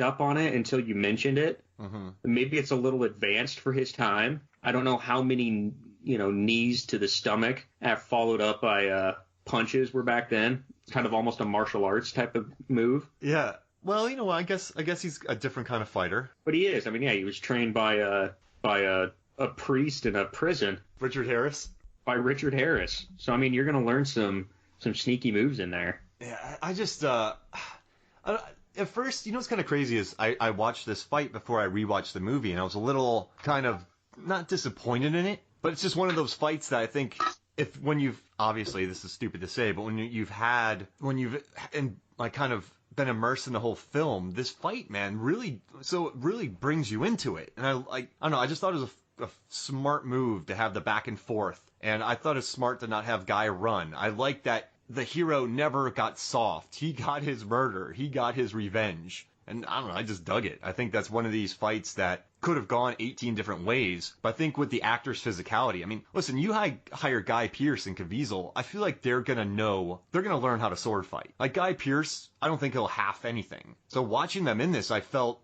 up on it until you mentioned it. Mm-hmm. Maybe it's a little advanced for his time. I don't know how many, knees to the stomach followed up by punches were back then. It's kind of almost a martial arts type of move. Yeah. Well, I guess he's a different kind of fighter. But he is. I mean, yeah, he was trained by a priest in a prison. Richard Harris. By Richard Harris. So I mean, you're gonna learn some sneaky moves in there. Yeah, I just at first, what's kind of crazy is I watched this fight before I rewatched the movie, and I was a little kind of not disappointed in it, but it's just one of those fights that I think when you've, obviously this is stupid to say, but when you've kind of been immersed in the whole film, this fight, man, really brings you into it. And I don't know, I just thought it was a smart move to have the back and forth, and I thought it was smart to not have Guy run. I like that the hero never got soft. He got his murder. He got his revenge. And I don't know, I just dug it. I think that's one of these fights that could have gone 18 different ways. But I think with the actor's physicality, I mean, listen, you hire Guy Pearce and Caviezel, I feel like they're going to learn how to sword fight. Like Guy Pearce, I don't think he'll half anything. So watching them in this, it felt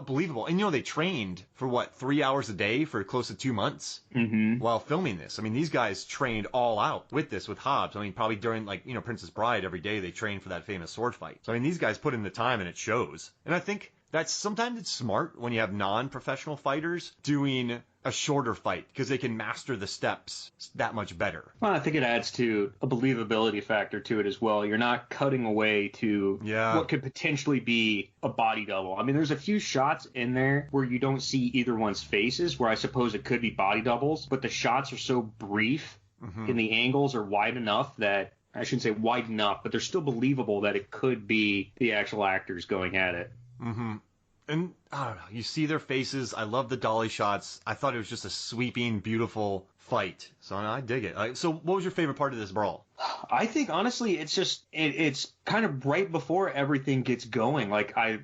believable. And they trained for 3 hours a day for close to 2 months while filming this. I mean, these guys trained all out with Hobbs. I mean, probably during Princess Bride, every day they trained for that famous sword fight. So I mean, these guys put in the time and it shows. And I think sometimes it's smart when you have non-professional fighters doing a shorter fight because they can master the steps that much better. Well, I think it adds to a believability factor to it as well. You're not cutting away to what could potentially be a body double. I mean, there's a few shots in there where you don't see either one's faces, where I suppose it could be body doubles, but the shots are so brief and the angles are wide enough that, I shouldn't say wide enough, but they're still believable that it could be the actual actors going at it. Mm-hmm. And I don't know, you see their faces. I love the dolly shots. I thought it was just a sweeping, beautiful fight. So I dig it. So what was your favorite part of this brawl? I think, honestly, it's kind of right before everything gets going.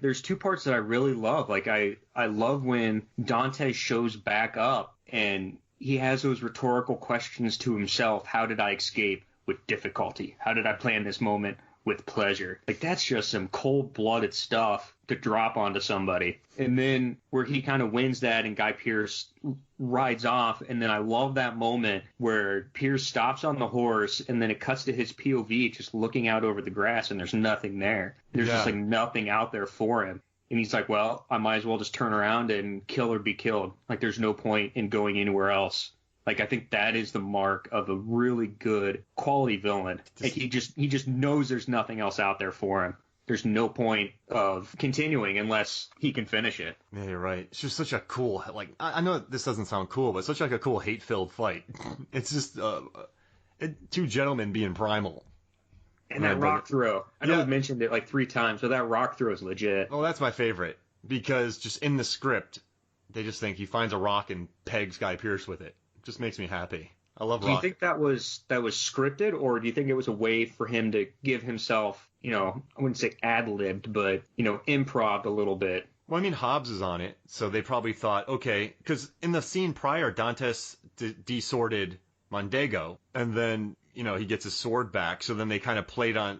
There's two parts that I really love. I love when Dantes shows back up and he has those rhetorical questions to himself. How did I escape? With difficulty. How did I plan this moment? With pleasure. That's just some cold-blooded stuff to drop onto somebody. And then where he kind of wins that and Guy Pearce rides off, and then I love that moment where Pearce stops on the horse and then it cuts to his POV just looking out over the grass and there's nothing there. There's just nothing out there for him. And he's like, well, I might as well just turn around and kill or be killed. There's no point in going anywhere else. I think that is the mark of a really good quality villain. He just knows there's nothing else out there for him. There's no point of continuing unless he can finish it. Yeah, you're right. It's just such a cool, I know this doesn't sound cool, but such a cool hate-filled fight. It's just two gentlemen being primal. And that rock throw. I know we've mentioned it 3 times, but that rock throw is legit. Oh, that's my favorite. Because just in the script, they just think he finds a rock and pegs Guy Pearce with it. Just makes me happy. I love rock. Do you think that was scripted, or do you think it was a way for him to give himself, I wouldn't say ad-libbed, but, improv a little bit? Well, I mean, Hobbs is on it, so they probably thought, okay, because in the scene prior, Dantes desorted Mondego, and then, he gets his sword back, so then they kind of played on,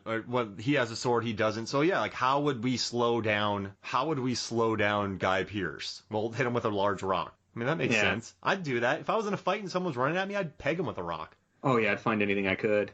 he has a sword, he doesn't, so yeah, how would we slow down Guy Pearce? Well, hit him with a large rock. I mean, that makes sense. I'd do that. If I was in a fight and someone was running at me, I'd peg him with a rock. Oh, yeah, I'd find anything I could.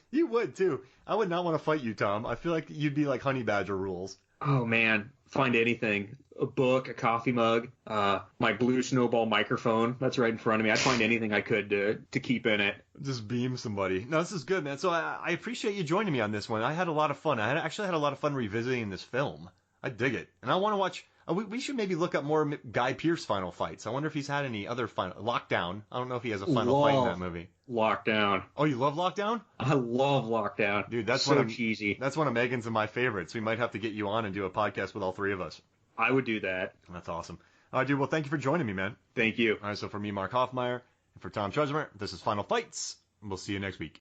You would, too. I would not want to fight you, Tom. I feel like you'd be like Honey Badger rules. Oh, man. Find anything. A book, a coffee mug, my blue snowball microphone. That's right in front of me. I'd find anything I could to keep in it. Just beam somebody. No, this is good, man. So I appreciate you joining me on this one. I had a lot of fun. I actually had a lot of fun revisiting this film. I dig it. And I want to watch... We should maybe look up more Guy Pearce final fights. I wonder if he's had any other final... Lockdown. I don't know if he has a final fight in that movie. Lockdown. Oh, you love Lockdown? I love Lockdown. Dude, that's so cheesy. That's one of Megan's and my favorites. We might have to get you on and do a podcast with all 3 of us. I would do that. That's awesome. All right, dude. Well, thank you for joining me, man. Thank you. All right, so for me, Mark Hoffmeyer, and for Tom Trezmer, this is Final Fights. We'll see you next week.